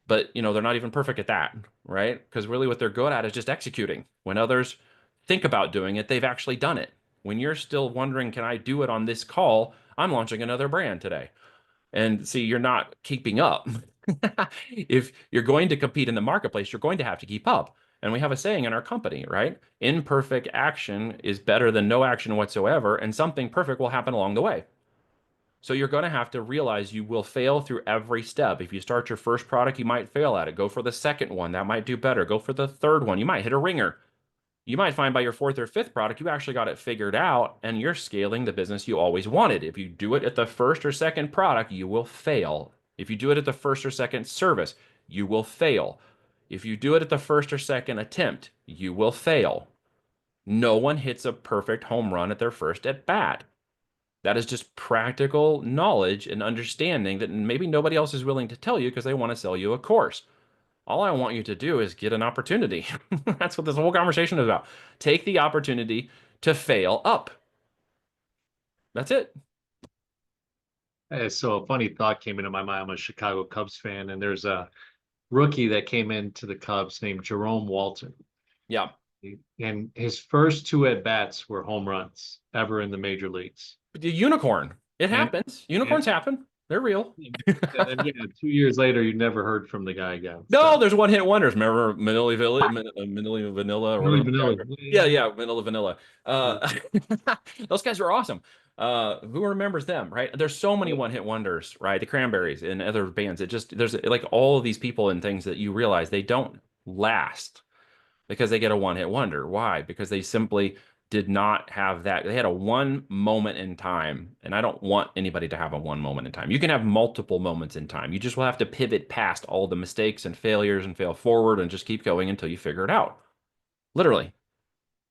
But, they're not even perfect at that, right? Because really what they're good at is just executing. When others think about doing it, they've actually done it. When you're still wondering, can I do it on this call? I'm launching another brand today. And see, you're not keeping up. If you're going to compete in the marketplace, you're going to have to keep up. And we have a saying in our company, right? Imperfect action is better than no action whatsoever, and something perfect will happen along the way. So you're going to have to realize you will fail through every step. If you start your first product, you might fail at it. Go for the second one. That might do better. Go for the third one. You might hit a ringer. You might find by your fourth or fifth product, you actually got it figured out and you're scaling the business you always wanted. If you do it at the first or second product, you will fail. If you do it at the first or second service, you will fail. If you do it at the first or second attempt, you will fail. No one hits a perfect home run at their first at bat. That is just practical knowledge and understanding that maybe nobody else is willing to tell you because they want to sell you a course. All I want you to do is get an opportunity. That's what this whole conversation is about. Take the opportunity to fail up. That's it. So a funny thought came into my mind. I'm a Chicago Cubs fan, and there's a rookie that came into the Cubs named Jerome Walton. Yeah. And his first two at bats were home runs ever in the major leagues. The unicorn. It And, happens. Unicorns happen. They're real. and then, 2 years later, you never heard from the guy again. No, So there's one hit wonders. Remember Manila Vanilla or really whatever? vanilla. Yeah, Vanilla Vanilla. Yeah. Those guys are awesome. Who remembers them, right? There's so many one hit wonders, right? The Cranberries and other bands. There's like all of these people and things that you realize they don't last because they get a one hit wonder. Why? Because they simply did not have that. They had a one moment in time, and I don't want anybody to have a one moment in time. You can have multiple moments in time. You just will have to pivot past all the mistakes and failures and fail forward and just keep going until you figure it out. Literally.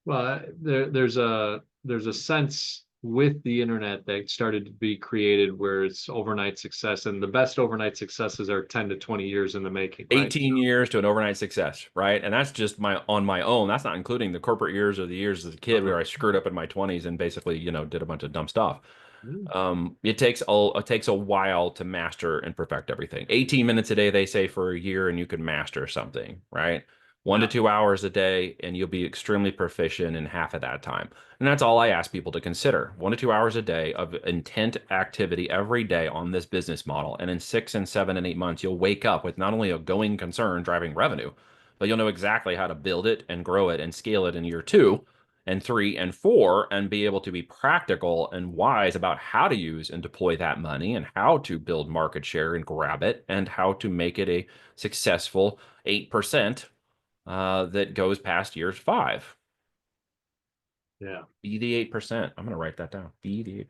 Well, there's a sense with the internet that started to be created where it's overnight success, and the best overnight successes are 10 to 20 years in the making, right? 18 years to an overnight success, right? And that's just on my own. That's not including the corporate years or the years as a kid where I screwed up in my 20s and basically, did a bunch of dumb stuff. It takes a while to master and perfect everything. 18 minutes a day, they say, for a year, and you can master something, right? 1 to 2 hours a day, and you'll be extremely proficient in half of that time. And that's all I ask people to consider. 1 to 2 hours a day of intent activity every day on this business model. And in 6 and 7 and 8 months, you'll wake up with not only a going concern driving revenue, but you'll know exactly how to build it and grow it and scale it in year 2 and 3 and 4 and be able to be practical and wise about how to use and deploy that money and how to build market share and grab it and how to make it a successful 8% that goes past years 5. Yeah. Be the 8%. I'm going to write that down. Be the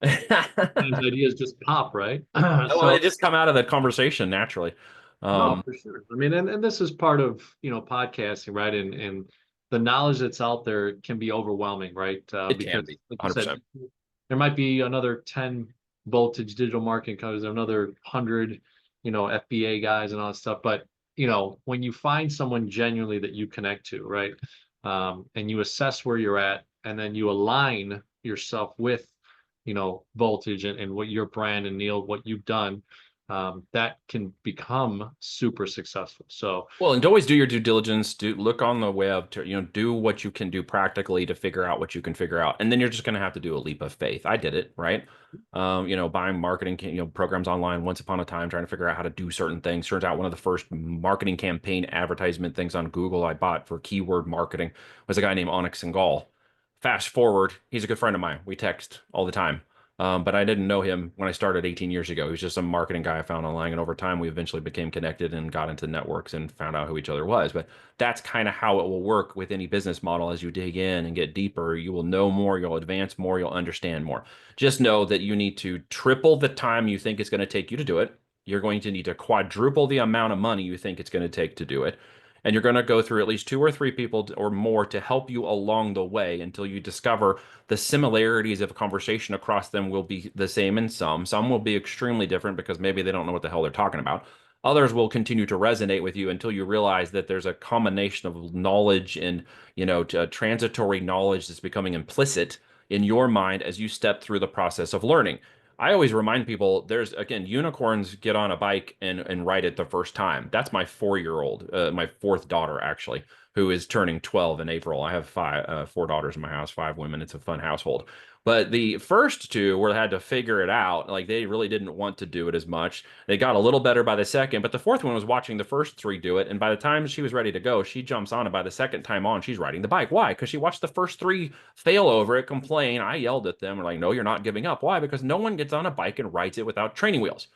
8%. Sometimes ideas just pop, right? Well, So it just come out of the conversation naturally. no, for sure. I mean, and this is part of, podcasting, right? And the knowledge that's out there can be overwhelming, right? It Because can be like you said, 100%. there might be another 10 voltage digital marketing companies, another 100 FBA guys and all that stuff. But, when you find someone genuinely that you connect to, right? And you assess where you're at, and then you align yourself with, Voltage and what your brand and Neil, what you've done, that can become super successful. So, Well, and always do your due diligence. Do look on the web to, do what you can do practically to figure out what you can figure out. And then you're just going to have to do a leap of faith. I did it, right? Buying marketing, programs online once upon a time, trying to figure out how to do certain things. Turns out one of the first marketing campaign advertisement things on Google I bought for keyword marketing was a guy named Onyx Singal. Fast forward, he's a good friend of mine. We text all the time. But I didn't know him when I started 18 years ago. He was just a marketing guy I found online. And over time, we eventually became connected and got into networks and found out who each other was. But that's kind of how it will work with any business model. As you dig in and get deeper, you will know more, you'll advance more, you'll understand more. Just know that you need to triple the time you think it's going to take you to do it. You're going to need to quadruple the amount of money you think it's going to take to do it. And you're going to go through at least 2 or 3 people or more to help you along the way until you discover the similarities of a conversation across them will be the same in some. Some will be extremely different because maybe they don't know what the hell they're talking about. Others will continue to resonate with you until you realize that there's a combination of knowledge and, transitory knowledge that's becoming implicit in your mind as you step through the process of learning. I always remind people there's, again, unicorns get on a bike and ride it the first time. That's my 4-year-old, my fourth daughter, actually, who is turning 12 in April. I have 4 daughters in my house, 5 women. It's a fun household. But the first two were had to figure it out. Like they really didn't want to do it as much. They got a little better by the second, but the fourth one was watching the first 3 do it. And by the time she was ready to go, she jumps on, and by the second time on, she's riding the bike. Why? Because she watched the first 3 fail over it, complain. I yelled at them. We're like, no, you're not giving up. Why? Because no one gets on a bike and rides it without training wheels.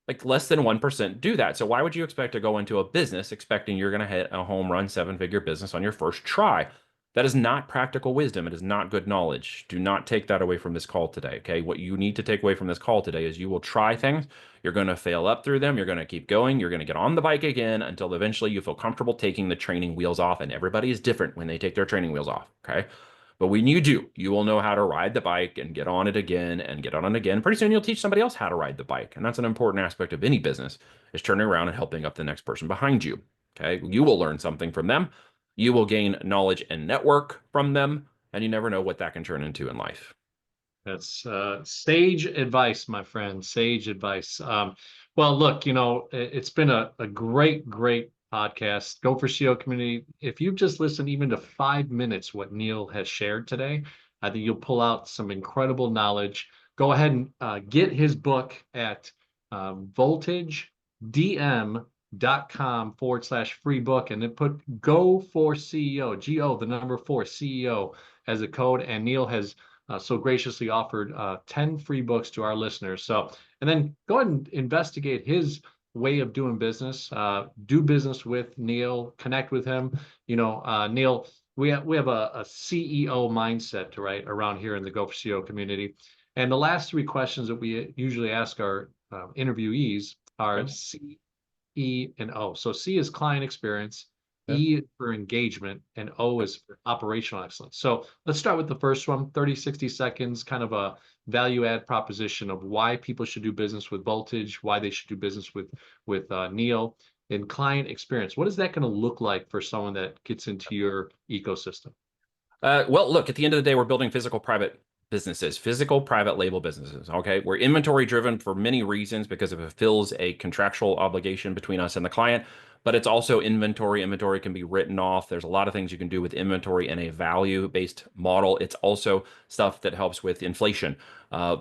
Like less than 1% do that. So why would you expect to go into a business expecting you're going to hit a home run 7-figure business on your first try? That is not practical wisdom. It is not good knowledge. Do not take that away from this call today. Okay. What you need to take away from this call today is you will try things. You're going to fail up through them. You're going to keep going. You're going to get on the bike again until eventually you feel comfortable taking the training wheels off. And everybody is different when they take their training wheels off. Okay. But when you do, you will know how to ride the bike and get on it again and get on it again. Pretty soon you'll teach somebody else how to ride the bike. And that's an important aspect of any business is turning around and helping up the next person behind you. Okay. You will learn something from them. You will gain knowledge and network from them. And you never know what that can turn into in life. that's sage advice, my friend. Sage advice. Well, look, it's been a great, great podcast. Go for CEO community. If you've just listened even to 5 minutes what Neil has shared today, I think you'll pull out some incredible knowledge. Go ahead and get his book at voltagedm.com/free book, and then put go for CEO, GO, the number 4 CEO as a code. And Neil has so graciously offered 10 free books to our listeners. So, and then go ahead and investigate his way of doing business. Do business with Neil, connect with him. Neil, we have a CEO mindset to right around here in the Go for CEO community. And the last 3 questions that we usually ask our interviewees are C, E, and O. So C is client experience, E for engagement, and O is for operational excellence. So let's start with the first one, 30, 60 seconds, kind of a value add proposition of why people should do business with Voltage, why they should do business with Neil. In client experience, what is that going to look like for someone that gets into your ecosystem? Well, look, at the end of the day, we're building physical private businesses, physical private label businesses. Okay. We're inventory driven for many reasons because it fulfills a contractual obligation between us and the client, but it's also inventory. Inventory can be written off. There's a lot of things you can do with inventory in a value-based model. It's also stuff that helps with inflation.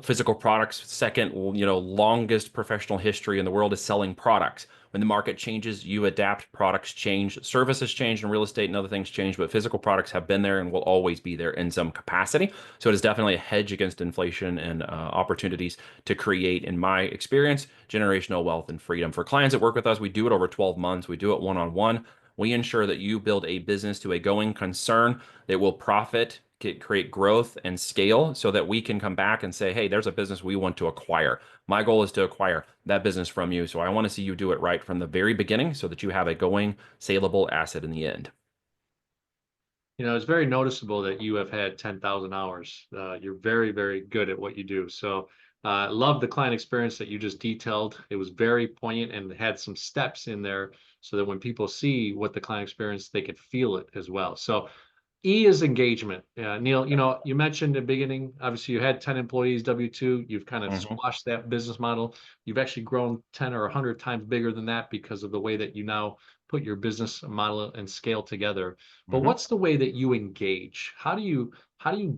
Physical products, second, longest professional history in the world is selling products. When the market changes, you adapt, products change, services change, and real estate and other things change, but physical products have been there and will always be there in some capacity. So it is definitely a hedge against inflation and opportunities to create, in my experience, generational wealth and freedom. For clients that work with us, we do it over 12 months. We do it one-on-one. We ensure that you build a business to a going concern that will profit, create growth and scale so that we can come back and say, hey, there's a business we want to acquire. My goal is to acquire that business from you. So I want to see you do it right from the very beginning so that you have a going, saleable asset in the end. It's very noticeable that you have had 10,000 hours. You're very, very good at what you do. So Love the client experience that you just detailed. It was very poignant and had some steps in there so that when people see what the client experience, they could feel it as well. So E is engagement. Neil, you mentioned in the beginning, obviously you had 10 employees, W-2. You've kind of Mhm. squashed that business model. You've actually grown 10 or 100 times bigger than that because of the way that you now put your business model and scale together. But Mhm. what's the way that you engage? How do you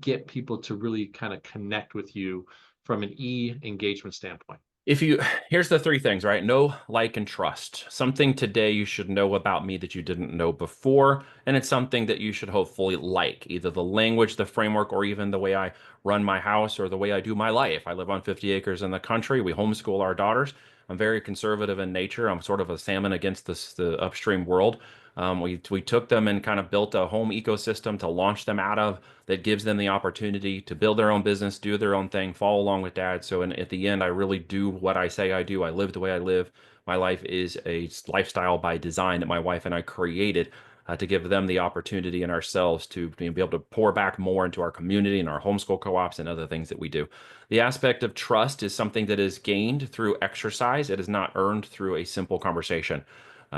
get people to really kind of connect with you from an E engagement standpoint? If you, here's the three things, right? Know, like, and trust. Something today you should know about me that you didn't know before, and it's something that you should hopefully like, either the language, the framework, or even the way I run my house or the way I do my life. I live on 50 acres in the country. We homeschool our daughters. I'm very conservative in nature. I'm sort of a salmon against the upstream world. We took them and kind of built a home ecosystem to launch them out of that gives them the opportunity to build their own business, do their own thing, follow along with dad. So at the end, I really do what I say I do. I live the way I live. My life is a lifestyle by design that my wife and I created to give them the opportunity and ourselves to be able to pour back more into our community and our homeschool co-ops and other things that we do. The aspect of trust is something that is gained through exercise. It is not earned through a simple conversation.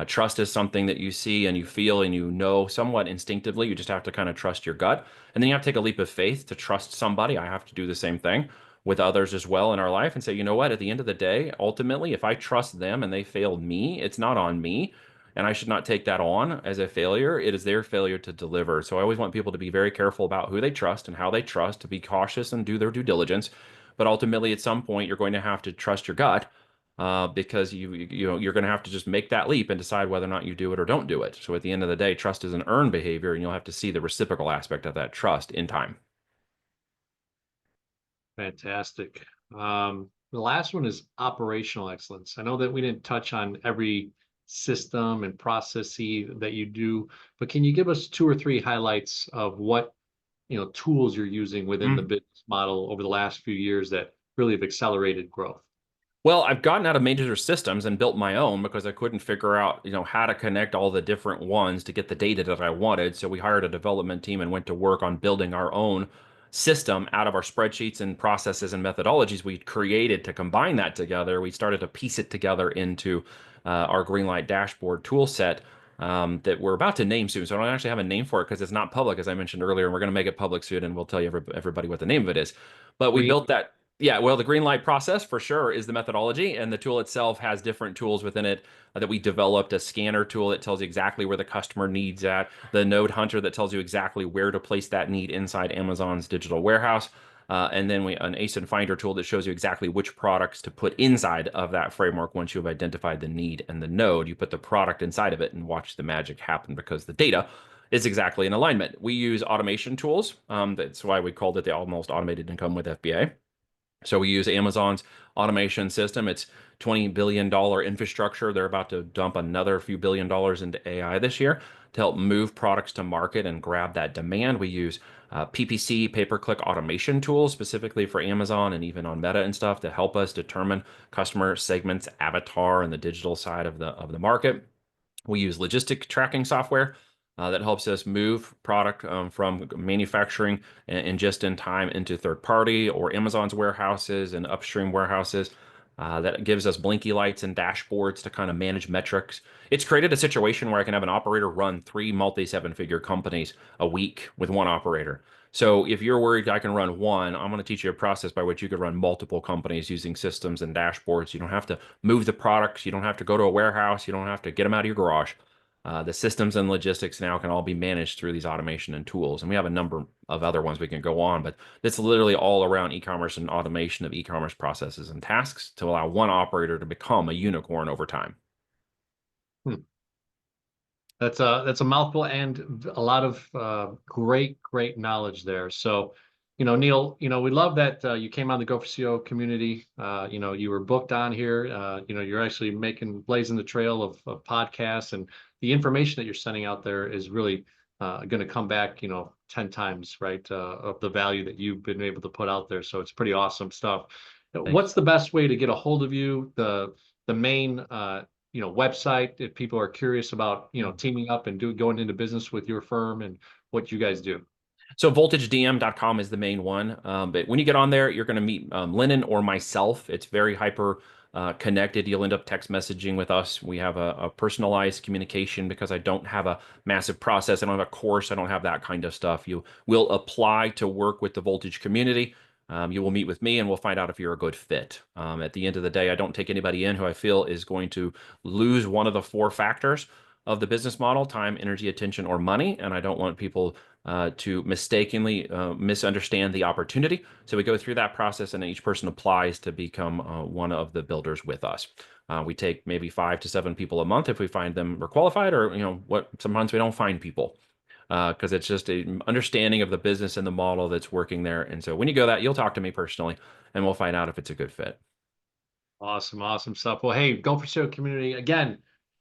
Trust is something that you see and you feel and you know somewhat instinctively. You just have to kind of trust your gut. And then you have to take a leap of faith to trust somebody. I have to do the same thing with others as well in our life and say, you know what, at the end of the day, ultimately, if I trust them and they failed me, it's not on me. And I should not take that on as a failure. It is their failure to deliver. So I always want people to be very careful about who they trust and how they trust, to be cautious and do their due diligence. But ultimately, at some point, you're going to have to trust your gut because you're going to have to just make that leap and decide whether or not you do it or don't do it. So at the end of the day, trust is an earned behavior, and you'll have to see the reciprocal aspect of that trust in time. Fantastic. The last one is operational excellence. I know that we didn't touch on every system and process that you do, but can you give us two or three highlights of what, tools you're using within the business model over the last few years that really have accelerated growth? Well, I've gotten out of major systems and built my own because I couldn't figure out, how to connect all the different ones to get the data that I wanted. So we hired a development team and went to work on building our own system out of our spreadsheets and processes and methodologies we created to combine that together. We started to piece it together into our Greenlight dashboard tool set that we're about to name soon. So I don't actually have a name for it because it's not public, as I mentioned earlier. And we're going to make it public soon, and we'll tell you everybody what the name of it is. But we Green. built that. Yeah, well, the green light process for sure is the methodology, and the tool itself has different tools within it that we developed. A scanner tool that tells you exactly where the customer needs at, the node hunter that tells you exactly where to place that need inside Amazon's digital warehouse, and then an ASIN finder tool that shows you exactly which products to put inside of that framework once you've identified the need and the node. You put the product inside of it and watch the magic happen because the data is exactly in alignment. We use automation tools. That's why we called it the almost automated income with FBA. So we use Amazon's automation system. It's $20 billion infrastructure. They're about to dump another few $1 billion into AI this year to help move products to market and grab that demand. We use PPC, pay-per-click automation tools specifically for Amazon and even on Meta and stuff to help us determine customer segments, avatar, and the digital side of the market. We use logistic tracking software that helps us move product from manufacturing and just in time into third party or Amazon's warehouses and upstream warehouses. That gives us blinky lights and dashboards to kind of manage metrics. It's created a situation where I can have an operator run three multi seven figure companies a week with one operator. So if you're worried I can run one, I'm going to teach you a process by which you could run multiple companies using systems and dashboards. You don't have to move the products. You don't have to go to a warehouse. You don't have to get them out of your garage. The systems and logistics now can all be managed through these automation and tools. And we have a number of other ones we can go on, but it's literally all around e-commerce and automation of e-commerce processes and tasks to allow one operator to become a unicorn over time. Hmm. That's a mouthful and a lot of great knowledge there. So, Neil, we love that you came on the Go for CO community. You were booked on here. You're actually blazing the trail of podcasts, and the information that you're sending out there is really going to come back, 10 times, right, of the value that you've been able to put out there. So it's pretty awesome stuff. Thank What's the best way to get a hold of you? The main website if people are curious about you. teaming up and going into business with your firm and what you guys do? So voltagedm.com is the main one. But when you get on there, you're going to meet Lennon or myself. It's very hyper connected. You'll end up text messaging with us. We have a personalized communication because I don't have a massive process. I don't have a course. I don't have that kind of stuff. You will apply to work with the Voltage community. You will meet with me and we'll find out if you're a good fit. At the end of the day, I don't take anybody in who I feel is going to lose one of the four factors of the business model: time, energy, attention, or money. And I don't want people to mistakenly misunderstand the opportunity. So we go through that process, and each person applies to become one of the builders with us. We take maybe 5 to 7 people a month if we find them are qualified, or what, sometimes we don't find people because it's just an understanding of the business and the model that's working there. And so when you go that, you'll talk to me personally, and we'll find out if it's a good fit. Awesome, awesome stuff. Well, hey, Go for SEO community, again,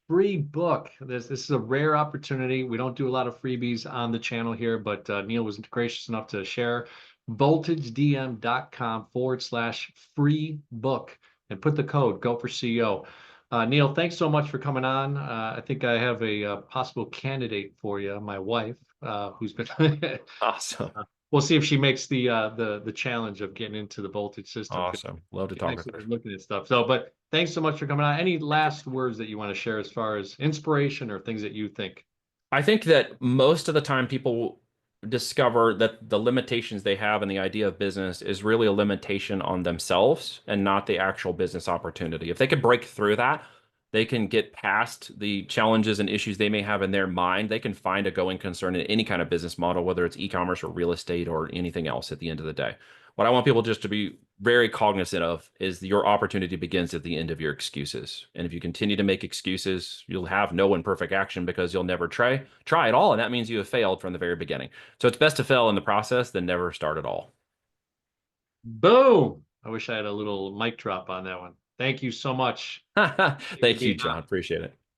free book. This is a rare opportunity. We don't do a lot of freebies on the channel here, but Neil was gracious enough to share voltagedm.com/free book and put the code Go for CEO. Neil, thanks so much for coming on. I think I have a possible candidate for you, my wife, who's been Awesome. we'll see if she makes the challenge of getting into the voltage system. Awesome. Love to She's talk with actually her. been looking at stuff. So, but thanks so much for coming on. Any last words that you want to share as far as inspiration or things that you think? I think that most of the time people discover that the limitations they have in the idea of business is really a limitation on themselves and not the actual business opportunity. If they could break through that, they can get past the challenges and issues they may have in their mind. They can find a going concern in any kind of business model, whether it's e-commerce or real estate or anything else at the end of the day. What I want people just to be very cognizant of is your opportunity begins at the end of your excuses. And if you continue to make excuses, you'll have no imperfect action because you'll never try at all. And that means you have failed from the very beginning. So it's best to fail in the process than never start at all. Boom. I wish I had a little mic drop on that one. Thank you so much. Thank you for Thank you, being John. on. Appreciate it.